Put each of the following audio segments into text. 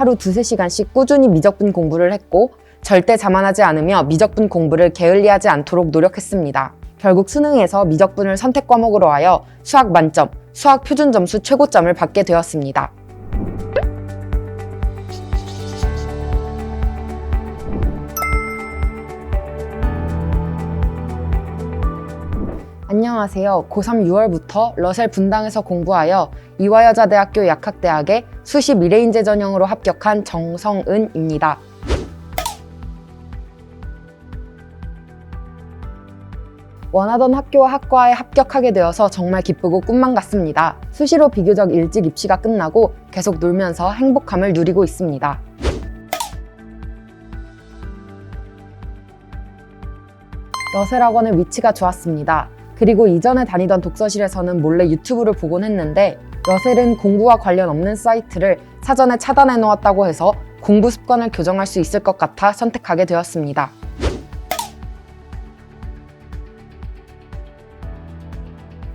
하루 2~3시간씩 꾸준히 미적분 공부를 했고 절대 자만하지 않으며 미적분 공부를 게을리하지 않도록 노력했습니다. 결국 수능에서 미적분을 선택 과목으로 하여 수학 만점, 수학 표준 점수 최고점을 받게 되었습니다. 안녕하세요. 고3 6월부터 러셀 분당에서 공부하여 이화여자대학교 약학대학에 수시 미래인재 전형으로 합격한 정성은입니다. 원하던 학교와 학과에 합격하게 되어서 정말 기쁘고 꿈만 같습니다. 수시로 비교적 일찍 입시가 끝나고 계속 놀면서 행복함을 누리고 있습니다. 러셀 학원의 위치가 좋았습니다. 그리고 이전에 다니던 독서실에서는 몰래 유튜브를 보곤 했는데 러셀은 공부와 관련 없는 사이트를 사전에 차단해 놓았다고 해서 공부 습관을 교정할 수 있을 것 같아 선택하게 되었습니다.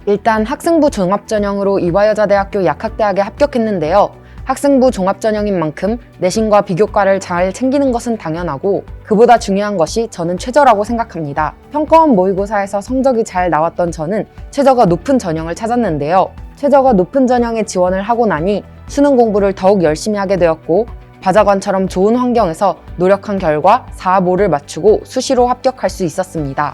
일단 학생부 종합전형으로 이화여자대학교 약학대학에 합격했는데요. 학생부 종합전형인 만큼 내신과 비교과를 잘 챙기는 것은 당연하고 그보다 중요한 것이 저는 최저라고 생각합니다. 평가원 모의고사에서 성적이 잘 나왔던 저는 최저가 높은 전형을 찾았는데요. 최저가 높은 전형에 지원을 하고 나니 수능 공부를 더욱 열심히 하게 되었고 바자관처럼 좋은 환경에서 노력한 결과 4~5를 맞추고 수시로 합격할 수 있었습니다.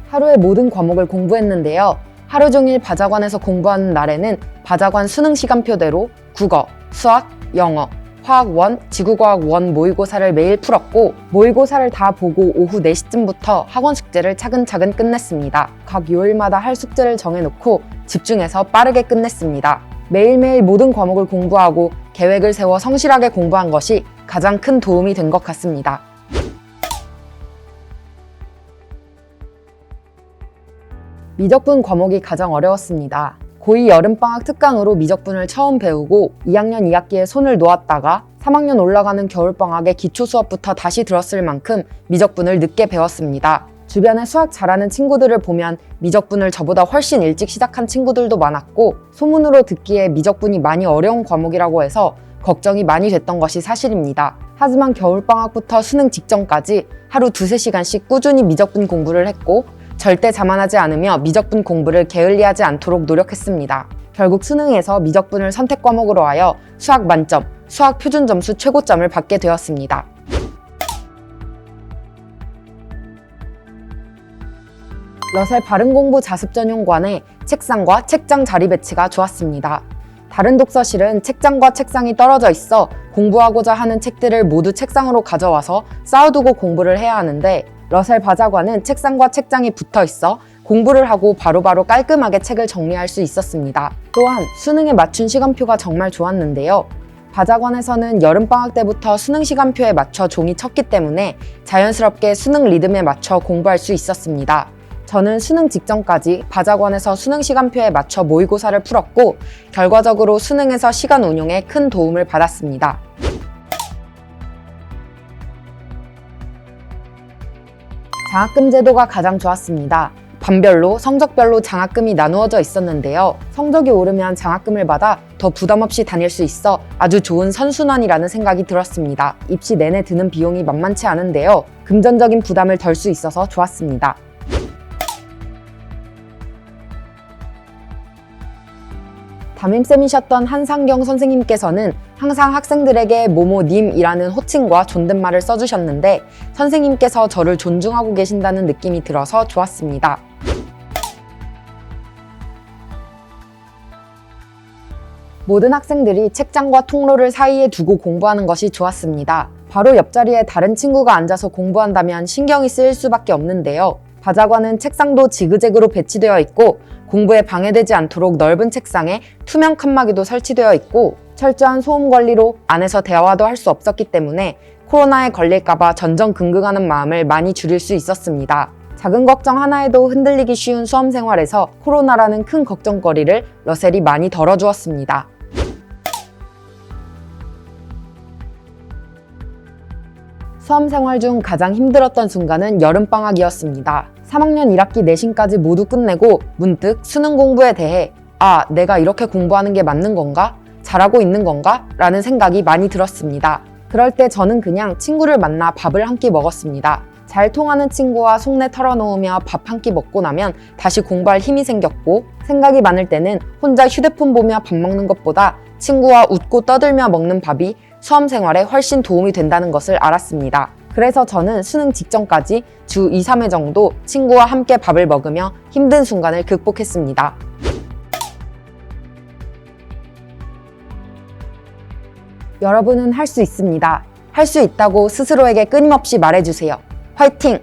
하루에 모든 과목을 공부했는데요. 하루 종일 바자관에서 공부하는 날에는 바자관 수능 시간표대로 국어, 수학, 영어, 화학 1, 지구과학 1 모의고사를 매일 풀었고 모의고사를 다 보고 오후 4시쯤부터 학원 숙제를 차근차근 끝냈습니다. 각 요일마다 할 숙제를 정해놓고 집중해서 빠르게 끝냈습니다. 매일매일 모든 과목을 공부하고 계획을 세워 성실하게 공부한 것이 가장 큰 도움이 된 것 같습니다. 미적분 과목이 가장 어려웠습니다. 고2 여름방학 특강으로 미적분을 처음 배우고 2학년 2학기에 손을 놓았다가 3학년 올라가는 겨울방학에 기초 수업부터 다시 들었을 만큼 미적분을 늦게 배웠습니다. 주변에 수학 잘하는 친구들을 보면 미적분을 저보다 훨씬 일찍 시작한 친구들도 많았고 소문으로 듣기에 미적분이 많이 어려운 과목이라고 해서 걱정이 많이 됐던 것이 사실입니다. 하지만 겨울방학부터 수능 직전까지 하루 2~3시간씩 꾸준히 미적분 공부를 했고 절대 자만하지 않으며 미적분 공부를 게을리하지 않도록 노력했습니다. 결국 수능에서 미적분을 선택 과목으로 하여 수학 만점, 수학 표준 점수 최고점을 받게 되었습니다. 러셀 바른공부 자습전용관의 책상과 책장 자리 배치가 좋았습니다. 다른 독서실은 책장과 책상이 떨어져 있어 공부하고자 하는 책들을 모두 책상으로 가져와서 쌓아두고 공부를 해야 하는데 러셀 바자관은 책상과 책장이 붙어 있어 공부를 하고 바로바로 깔끔하게 책을 정리할 수 있었습니다. 또한 수능에 맞춘 시간표가 정말 좋았는데요. 바자관에서는 여름방학 때부터 수능 시간표에 맞춰 종이 쳤기 때문에 자연스럽게 수능 리듬에 맞춰 공부할 수 있었습니다. 저는 수능 직전까지 바자관에서 수능 시간표에 맞춰 모의고사를 풀었고 결과적으로 수능에서 시간 운용에 큰 도움을 받았습니다. 장학금 제도가 가장 좋았습니다. 반별로, 성적별로 장학금이 나누어져 있었는데요. 성적이 오르면 장학금을 받아 더 부담 없이 다닐 수 있어 아주 좋은 선순환이라는 생각이 들었습니다. 입시 내내 드는 비용이 만만치 않은데요. 금전적인 부담을 덜 수 있어서 좋았습니다. 담임쌤이셨던 한상경 선생님께서는 항상 학생들에게 모모님이라는 호칭과 존댓말을 써주셨는데 선생님께서 저를 존중하고 계신다는 느낌이 들어서 좋았습니다. 모든 학생들이 책장과 통로를 사이에 두고 공부하는 것이 좋았습니다. 바로 옆자리에 다른 친구가 앉아서 공부한다면 신경이 쓰일 수밖에 없는데요. 바자관은 책상도 지그재그로 배치되어 있고 공부에 방해되지 않도록 넓은 책상에 투명 칸막이도 설치되어 있고 철저한 소음 관리로 안에서 대화도 할 수 없었기 때문에 코로나에 걸릴까봐 전전긍긍하는 마음을 많이 줄일 수 있었습니다. 작은 걱정 하나에도 흔들리기 쉬운 수험 생활에서 코로나라는 큰 걱정거리를 러셀이 많이 덜어주었습니다. 수험 생활 중 가장 힘들었던 순간은 여름방학이었습니다. 3학년 1학기 내신까지 모두 끝내고 문득 수능 공부에 대해 아, 내가 이렇게 공부하는 게 맞는 건가? 잘하고 있는 건가? 라는 생각이 많이 들었습니다. 그럴 때 저는 그냥 친구를 만나 밥을 한 끼 먹었습니다. 잘 통하는 친구와 속내 털어놓으며 밥 한 끼 먹고 나면 다시 공부할 힘이 생겼고, 생각이 많을 때는 혼자 휴대폰 보며 밥 먹는 것보다 친구와 웃고 떠들며 먹는 밥이 수험 생활에 훨씬 도움이 된다는 것을 알았습니다. 그래서 저는 수능 직전까지 주 2, 3회 정도 친구와 함께 밥을 먹으며 힘든 순간을 극복했습니다. 여러분은 할 수 있습니다. 할 수 있다고 스스로에게 끊임없이 말해주세요. 화이팅!